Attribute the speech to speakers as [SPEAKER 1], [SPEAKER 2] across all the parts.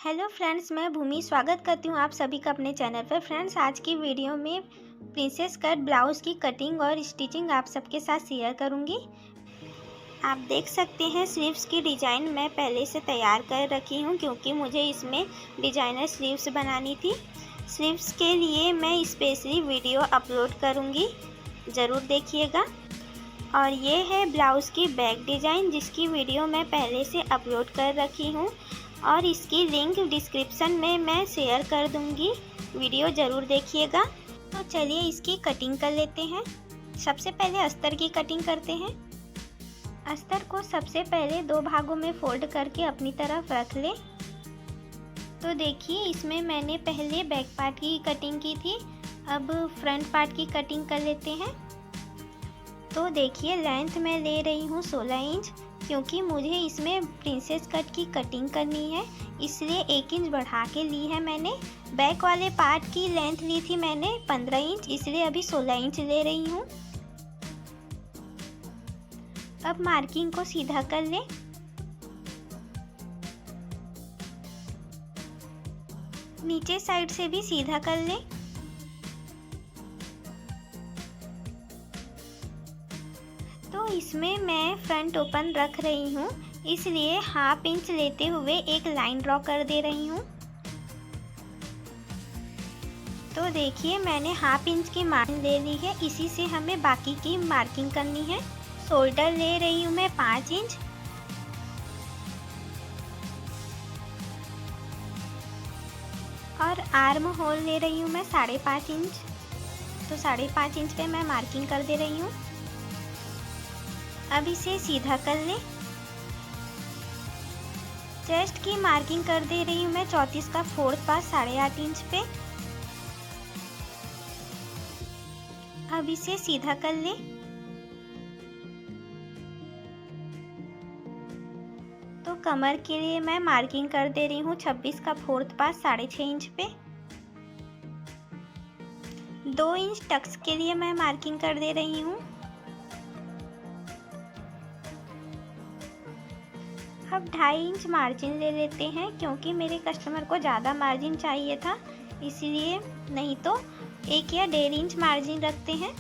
[SPEAKER 1] Hello friends, मैं भूमि स्वागत करती हूँ आप सभी का अपने चैनल पर। फ्रेंड्स, आज की वीडियो में प्रिंसेस कट ब्लाउज़ की कटिंग और स्टिचिंग आप सबके साथ शेयर करूँगी। आप देख सकते हैं स्लीव्स की डिज़ाइन मैं पहले से तैयार कर रखी हूँ क्योंकि मुझे इसमें डिज़ाइनर स्लीव्स बनानी थी। स्लीव्स के लिए मैं स्पेशली वीडियो अपलोड करूँगी, ज़रूर देखिएगा। और ये है ब्लाउज़ की बैक डिज़ाइन जिसकी वीडियो मैं पहले से अपलोड कर रखी हूँ और इसकी लिंक डिस्क्रिप्शन में मैं शेयर कर दूँगी, वीडियो ज़रूर देखिएगा। तो चलिए इसकी कटिंग कर लेते हैं। सबसे पहले अस्तर की कटिंग करते हैं। अस्तर को सबसे पहले दो भागों में फोल्ड करके अपनी तरफ रख लें। तो देखिए इसमें मैंने पहले बैक पार्ट की कटिंग की थी, अब फ्रंट पार्ट की कटिंग कर लेते हैं। तो देखिए लेंथ मैं ले रही हूँ 16 इंच क्योंकि मुझे इसमें प्रिंसेस कट की कटिंग करनी है, इसलिए 1 इंच बढ़ा के ली है मैंने। बैक वाले पार्ट की लेंथ ली थी मैंने 15 इंच, इसलिए अभी 16 इंच ले रही हूँ। अब मार्किंग को सीधा कर लें। नीचे साइड से भी सीधा कर लें। तो इसमें मैं फ्रंट ओपन रख रही हूँ, इसलिए हाफ इंच लेते हुए एक लाइन ड्रॉ कर दे रही हूँ। तो देखिए मैंने हाफ इंच की मार्किंग ले ली है, इसी से हमें बाकी की मार्किंग करनी है। शोल्डर ले रही हूँ मैं 5 इंच और आर्म होल ले रही हूँ मैं 5.5 इंच। तो 5.5 इंच पे मैं मार्किंग कर दे रही हूँ। अब इसे सीधा कर लें। चेस्ट की मार्किंग कर दे रही हूँ मैं 34 का 4th पार्ट 8.5 इंच पे। अब इसे सीधा कर लें। तो कमर के लिए मैं मार्किंग कर दे रही हूँ 26 का 4th पार्ट 6.5 इंच पे। 2 इंच टक्स के लिए मैं मार्किंग कर दे रही हूँ। अब 2.5 इंच मार्जिन ले लेते हैं क्योंकि मेरे कस्टमर को ज़्यादा मार्जिन चाहिए था, इसलिए, नहीं तो 1 या 1.5 इंच मार्जिन रखते हैं।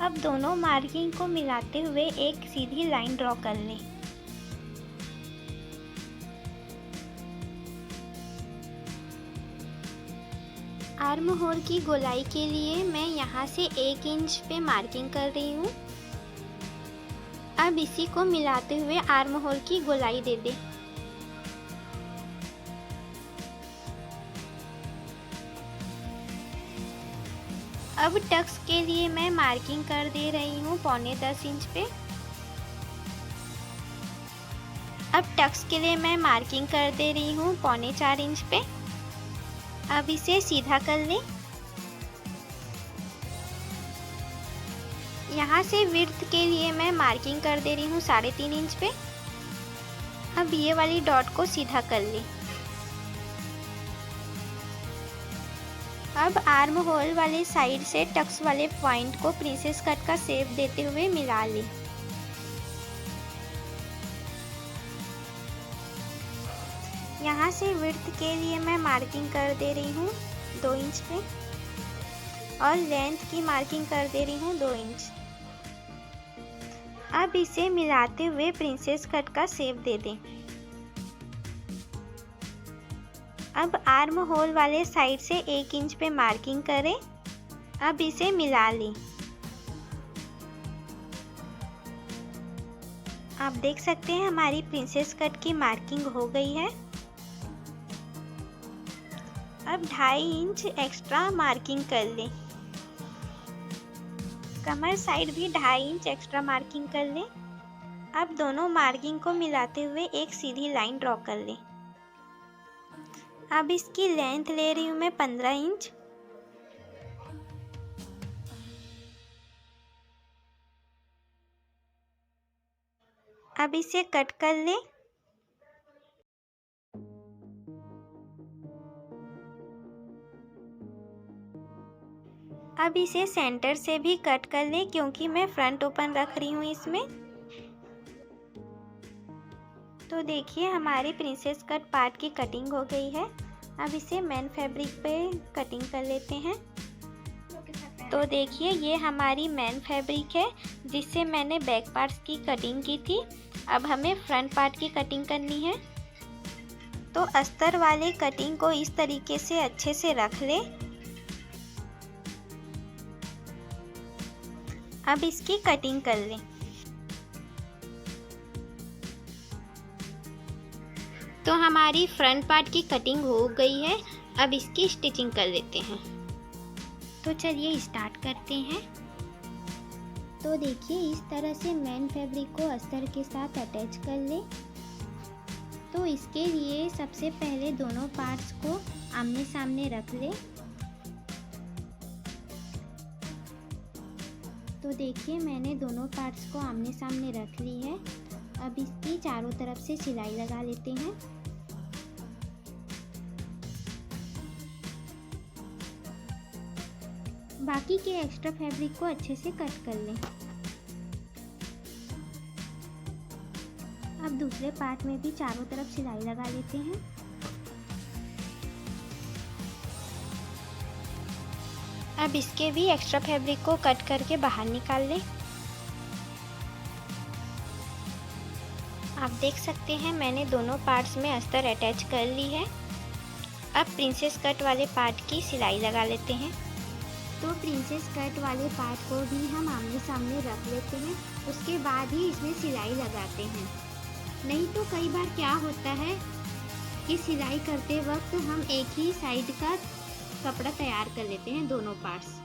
[SPEAKER 1] अब दोनों मार्किंग को मिलाते हुए एक सीधी लाइन ड्रॉ कर लें। आर्म होल की गोलाई के लिए मैं यहाँ से 1 इंच पे मार्किंग कर रही हूँ। अब इसी को मिलाते हुए आर्म होल की गोलाई दे दें। अब टक्स के लिए मैं मार्किंग कर दे रही हूँ 9.25 इंच पे। अब टक्स के लिए मैं मार्किंग कर दे रही हूँ 3.25 इंच पे। अब इसे सीधा कर लें। यहाँ से विड्थ के लिए मैं मार्किंग कर दे रही हूँ 3.5 इंच पे। अब ये वाली डॉट को सीधा कर लें। अब आर्म होल वाले साइड से टक्स वाले पॉइंट को प्रिंसेस कट का शेप देते हुए मिला लें। यहाँ से विड्थ के लिए मैं मार्किंग कर दे रही हूँ 2 इंच पे और लेंथ की मार्किंग कर दे रही हूँ 2 इंच। अब इसे मिलाते हुए प्रिंसेस कट का शेप दे दें। अब आर्म होल वाले साइड से 1 इंच पे मार्किंग करें। अब इसे मिला लें। आप देख सकते हैं हमारी प्रिंसेस कट की मार्किंग हो गई है। अब 2.5 इंच एक्स्ट्रा मार्किंग कर लें। कमर साइड भी 2.5 इंच एक्स्ट्रा मार्किंग कर लें। अब दोनों मार्किंग को मिलाते हुए एक सीधी लाइन ड्रॉ कर लें। अब इसकी लेंथ ले रही हूँ मैं 15 इंच। अब इसे कट कर लें। अब इसे सेंटर से भी कट कर लें क्योंकि मैं फ्रंट ओपन रख रही हूँ इसमें। तो देखिए हमारी प्रिंसेस कट पार्ट की कटिंग हो गई है। अब इसे मेन फैब्रिक पे कटिंग कर लेते हैं। तो देखिए ये हमारी मेन फैब्रिक है जिससे मैंने बैक पार्ट्स की कटिंग की थी। अब हमें फ्रंट पार्ट की कटिंग करनी है। तो अस्तर वाले कटिंग को इस तरीके से अच्छे से रख ले। अब इसकी कटिंग कर लें। तो हमारी फ्रंट पार्ट की कटिंग हो गई है। अब इसकी स्टिचिंग कर लेते हैं। तो चलिए स्टार्ट करते हैं। तो देखिए इस तरह से मेन फैब्रिक को अस्तर के साथ अटैच कर ले। तो इसके लिए सबसे पहले दोनों पार्ट्स को आमने सामने रख ले। तो देखिए मैंने दोनों पार्ट्स को आमने सामने रख ली है। अब इसकी चारों तरफ से सिलाई लगा लेते हैं। बाकी के एक्स्ट्रा फैब्रिक को अच्छे से कट कर लें। अब दूसरे पार्ट में भी चारों तरफ सिलाई लगा लेते हैं। अब इसके भी एक्स्ट्रा फैब्रिक को कट करके बाहर निकाल लें। आप देख सकते हैं मैंने दोनों पार्ट्स में अस्तर अटैच कर ली है। अब प्रिंसेस कट वाले पार्ट की सिलाई लगा लेते हैं। तो प्रिंसेस कट वाले पार्ट को भी हम आमने सामने रख लेते हैं। उसके बाद ही इसमें सिलाई लगाते हैं। नहीं तो कई बार क्या होता है कि सिलाई करते वक्त हम एक ही साइड का कपड़ा तैयार कर लेते हैं दोनों पार्ट्स।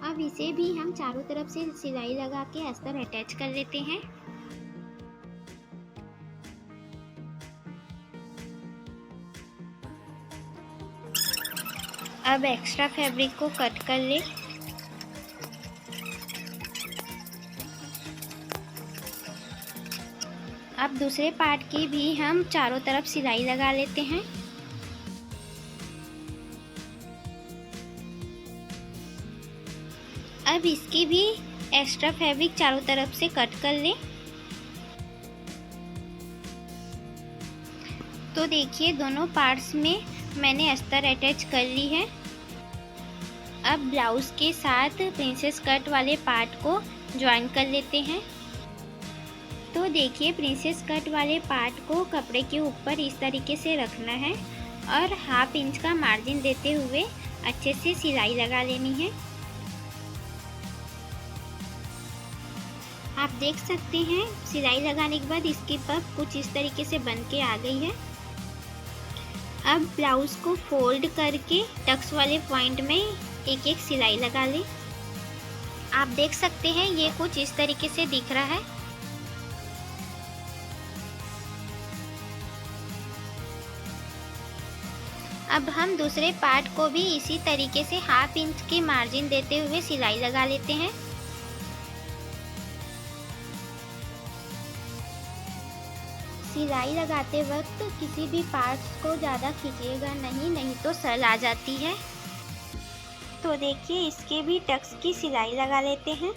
[SPEAKER 1] अब इसे भी हम चारों तरफ से सिलाई लगा के अस्तर अटैच कर लेते हैं। अब एक्स्ट्रा फैब्रिक को कट कर ले। अब दूसरे पार्ट की भी हम चारों तरफ सिलाई लगा लेते हैं। अब इसकी भी एक्स्ट्रा फैब्रिक चारों तरफ से कट कर ले। तो देखिए दोनों पार्ट्स में मैंने अस्तर अटैच कर ली है। अब ब्लाउज के साथ प्रिंसेस कट वाले पार्ट को ज्वाइन कर लेते हैं। तो देखिए प्रिंसेस कट वाले पार्ट को कपड़े के ऊपर इस तरीके से रखना है और हाफ इंच का मार्जिन देते हुए अच्छे से सिलाई लगा लेनी है। आप देख सकते हैं सिलाई लगाने के बाद इसकी पफ कुछ इस तरीके से बन के आ गई है। अब ब्लाउज को फोल्ड करके टक्स वाले पॉइंट में एक एक सिलाई लगा लें। आप देख सकते हैं ये कुछ इस तरीके से दिख रहा है। अब हम दूसरे पार्ट को भी इसी तरीके से हाफ इंच की मार्जिन देते हुए सिलाई लगा लेते हैं। सिलाई लगाते वक्त किसी भी पार्ट्स को ज़्यादा खींचिएगा नहीं तो सल आ जाती है। तो देखिए इसके भी टक्स की सिलाई लगा लेते हैं।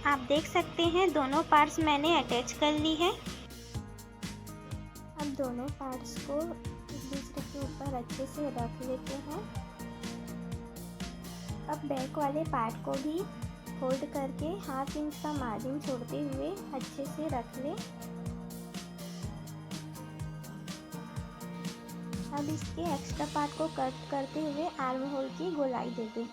[SPEAKER 1] आप देख सकते हैं दोनों पार्ट्स मैंने अटैच कर ली है। अब दोनों पार्ट्स को एक दूसरे के ऊपर अच्छे से रख लेते हैं। अब बैक वाले पार्ट को भी फोल्ड करके हाफ इंच का मार्जिन छोड़ते हुए अच्छे से रख लें। अब इसके एक्स्ट्रा पार्ट को कट करते हुए आर्म होल की गोलाई दे दें।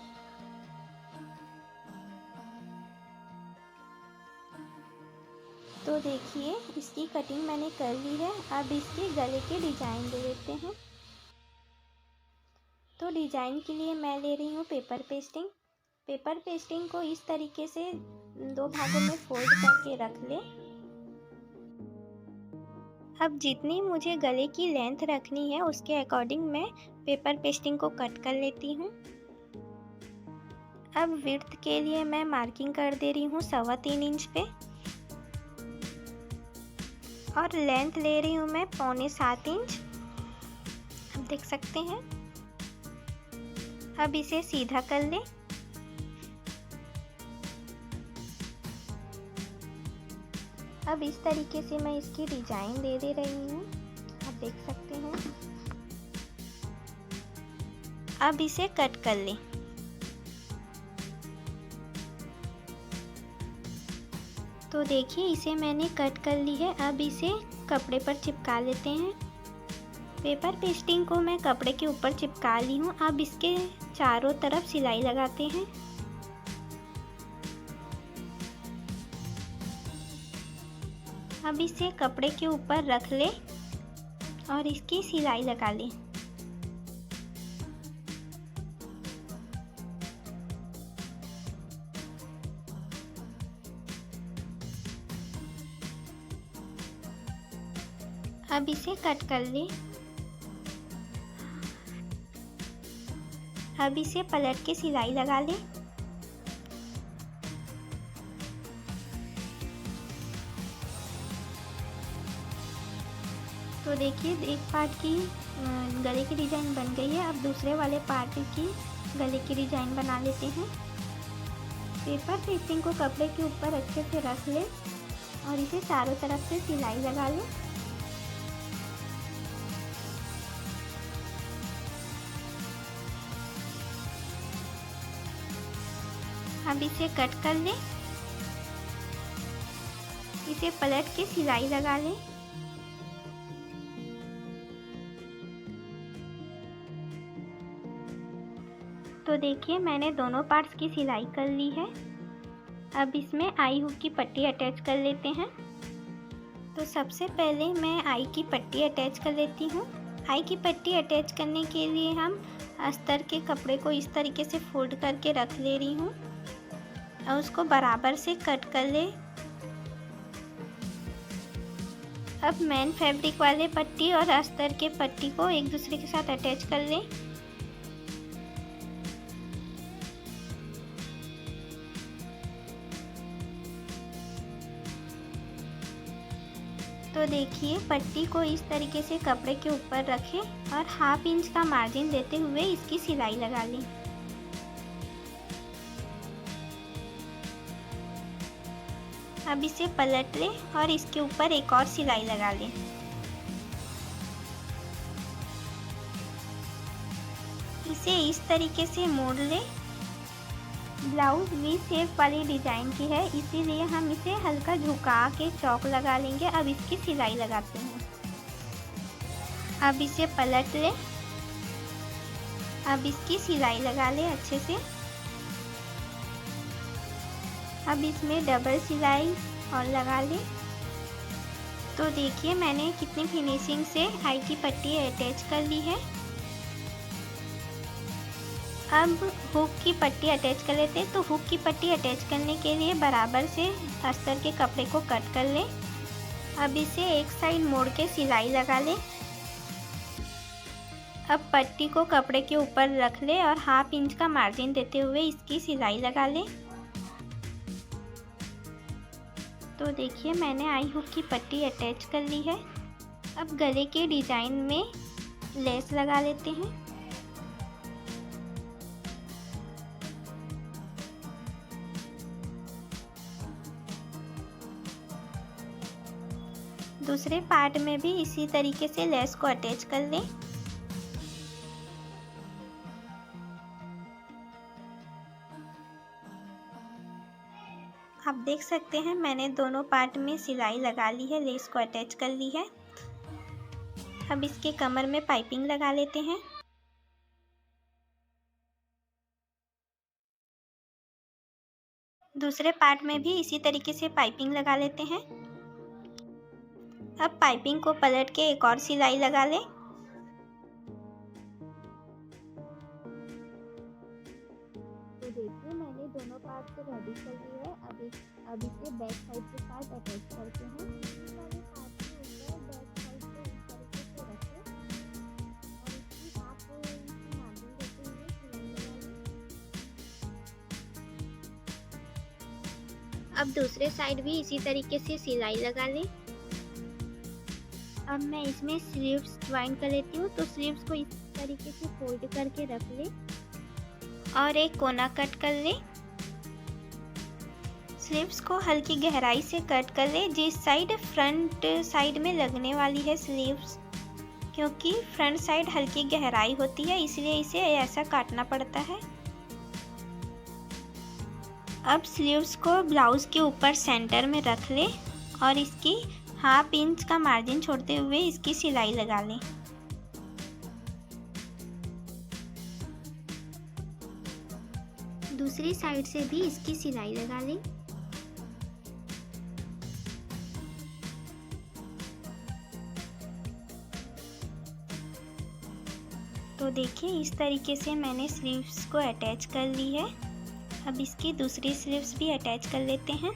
[SPEAKER 1] तो देखिए इसकी कटिंग मैंने कर ली है। अब इसके गले के डिजाइन दे देते हैं। तो डिजाइन के लिए मैं ले रही हूँ पेपर पेस्टिंग। पेपर पेस्टिंग को इस तरीके से दो भागों में फोल्ड करके रख ले। अब जितनी मुझे गले की लेंथ रखनी है उसके अकॉर्डिंग मैं पेपर पेस्टिंग को कट कर लेती हूँ। अब विड्थ के लिए मैं मार्किंग कर दे रही हूँ 3.25 इंच पे और लेंथ ले रही हूँ मैं 6.25 इंच। आप देख सकते हैं। अब इसे सीधा कर ले। अब इस तरीके से मैं इसकी डिजाइन दे रही हूँ, आप देख सकते हैं। अब इसे कट कर लें। तो देखिए इसे मैंने कट कर ली है। अब इसे कपड़े पर चिपका लेते हैं। पेपर पेस्टिंग को मैं कपड़े के ऊपर चिपका ली हूँ। अब इसके चारों तरफ सिलाई लगाते हैं। अब इसे कपड़े के ऊपर रख ले और इसकी सिलाई लगा लें। अब इसे कट कर लें। अब इसे पलट के सिलाई लगा लें। तो देखिए एक पार्ट की गले की डिज़ाइन बन गई है। अब दूसरे वाले पार्ट की गले की डिज़ाइन बना लेते हैं। पेपर पेस्टिंग को कपड़े के ऊपर अच्छे से रख लें और इसे चारों तरफ से सिलाई लगा लें। अब इसे कट कर लें। इसे पलट के सिलाई लगा लें। तो देखिए मैंने दोनों पार्ट्स की सिलाई कर ली है। अब इसमें आई हुक की पट्टी अटैच कर लेते हैं। तो सबसे पहले मैं आई की पट्टी अटैच कर लेती हूँ। आई की पट्टी अटैच करने के लिए हम अस्तर के कपड़े को इस तरीके से फोल्ड करके रख ले रही हूँ और उसको बराबर से कट कर ले। अब मेन फैब्रिक वाले पट्टी और अस्तर के पट्टी को एक दूसरे के साथ अटैच कर लें। तो देखिए पट्टी को इस तरीके से कपड़े के ऊपर रखें और 1/2 इंच का मार्जिन देते हुए इसकी सिलाई लगा लें। अब इसे पलट लें और इसके ऊपर एक और सिलाई लगा लें। इसे इस तरीके से मोड़ लें। ब्लाउज वी शेप वाली डिजाइन की है, इसीलिए हम इसे हल्का झुका के चौक लगा लेंगे। अब इसकी सिलाई लगाते हैं। अब इसे पलट लें। अब इसकी सिलाई लगा लें अच्छे से। अब इसमें डबल सिलाई और लगा लें। तो देखिए मैंने कितनी फिनिशिंग से आई की पट्टी अटैच कर ली है। अब हुक की पट्टी अटैच कर लेते हैं। तो हुक की पट्टी अटैच करने के लिए बराबर से अस्तर के कपड़े को कट कर लें। अब इसे एक साइड मोड़ के सिलाई लगा लें। अब पट्टी को कपड़े के ऊपर रख लें और 1/2 इंच का मार्जिन देते हुए इसकी सिलाई लगा लें। तो देखिए मैंने आई हुक की पट्टी अटैच कर ली है। अब गले के डिजाइन में लेस लगा लेते हैं। दूसरे पार्ट में भी इसी तरीके से लेस को अटैच कर लें। आप देख सकते हैं मैंने दोनों पार्ट में सिलाई लगा ली है, लेस को अटैच कर ली है। अब इसके कमर में पाइपिंग लगा लेते हैं। दूसरे पार्ट में भी इसी तरीके से पाइपिंग लगा लेते हैं। अब पाइपिंग को पलट के एक और सिलाई लगा लें। तो देखिए मैंने दोनों पार्ट को रेडी कर लिया है। अब इसे बैक साइड के साथ अटैच करते हैं। वाले पार्ट के ऊपर बैक साइड को इस तरीके से रखें और इसकी 1/2 इंच की मार्जिन देते हुए सिलाई लगा लें। अब दूसरे साइड भी इसी तरीके से सिलाई लगा लें। अब मैं इसमें स्लीव्स ज्वाइन कर लेती हूँ। तो स्लीव्स को इस तरीके से फोल्ड करके रख लें और एक कोना कट कर लें। स्लीव्स को हल्की गहराई से कट कर ले, जिस साइड फ्रंट साइड में लगने वाली है स्लीव्स, क्योंकि फ्रंट साइड हल्की गहराई होती है इसलिए इसे ऐसा काटना पड़ता है। अब स्लीव्स को ब्लाउज के ऊपर सेंटर में रख ले और इसकी 1/2 इंच का मार्जिन छोड़ते हुए इसकी सिलाई लगा लें। दूसरी साइड से भी इसकी सिलाई लगा लें। तो देखिए इस तरीके से मैंने स्लीव्स को अटैच कर ली है। अब इसकी दूसरी स्लीव्स भी अटैच कर लेते हैं।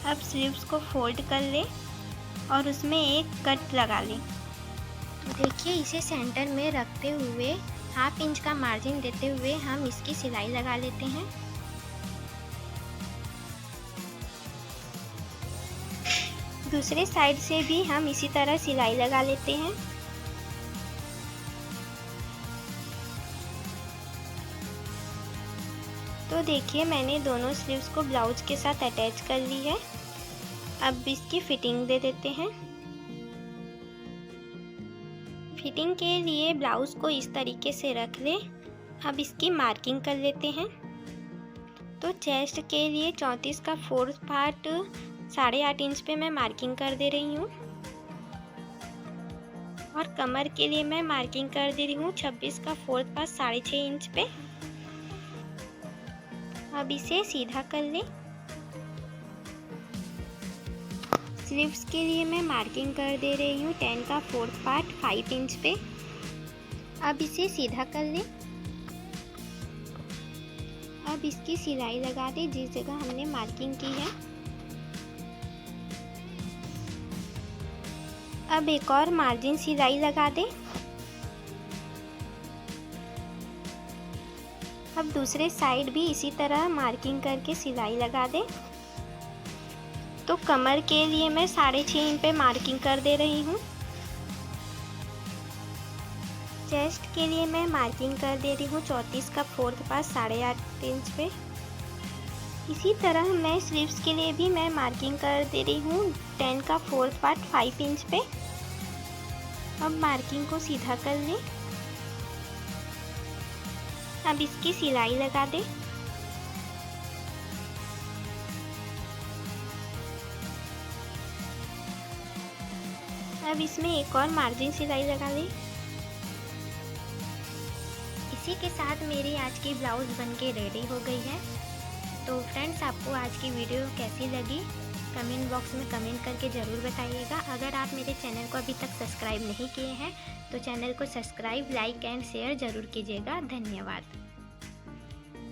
[SPEAKER 1] अब स्लीव्स को फोल्ड कर ले और उसमें एक कट लगा लें। तो देखिए इसे सेंटर में रखते हुए 1/2 इंच का मार्जिन देते हुए हम इसकी सिलाई लगा लेते हैं। दूसरे साइड से भी हम इसी तरह सिलाई लगा लेते हैं। तो देखिए मैंने दोनों स्लीव्स को ब्लाउज के साथ अटैच कर ली है। अब इसकी फिटिंग दे देते हैं। फिटिंग के लिए ब्लाउज को इस तरीके से रख ले। अब इसकी मार्किंग कर लेते हैं। तो चेस्ट के लिए 34 का 4th पार्ट 8.5 इंच पे मैं मार्किंग कर दे रही हूँ और कमर के लिए मैं मार्किंग कर दे रही हूँ 26 का 4th पार्ट 6.5 इंच पे। अब इसे सीधा कर लें। स्लीव्स के लिए मैं मार्किंग कर दे रही हूँ 10 का 4th पार्ट 5 इंच पे। अब इसे सीधा कर लें। अब इसकी सिलाई लगा दें जिस जगह हमने मार्किंग की है। अब एक और मार्जिन सिलाई लगा दें। अब दूसरे साइड भी इसी तरह मार्किंग करके सिलाई लगा दें। तो कमर के लिए मैं 6.5 इंच पे मार्किंग कर दे रही हूँ। चेस्ट के लिए मैं मार्किंग कर दे रही हूँ 34 का 4th पार्ट 8.5 इंच पे। इसी तरह मैं स्लीव्स के लिए भी मैं मार्किंग कर दे रही हूँ 10 का 4th पार्ट 5 इंच पे। अब मार्किंग को सीधा कर लें। अब इसकी सिलाई लगा दें। अब इसमें एक और मार्जिन सिलाई लगा लें। इसी के साथ मेरी आज की ब्लाउज़ बनके रेडी हो गई है। तो फ्रेंड्स आपको आज की वीडियो कैसी लगी कमेंट बॉक्स में कमेंट करके ज़रूर बताइएगा। अगर आप मेरे चैनल को अभी तक सब्सक्राइब नहीं किए हैं तो चैनल को सब्सक्राइब, लाइक एंड शेयर ज़रूर कीजिएगा। धन्यवाद।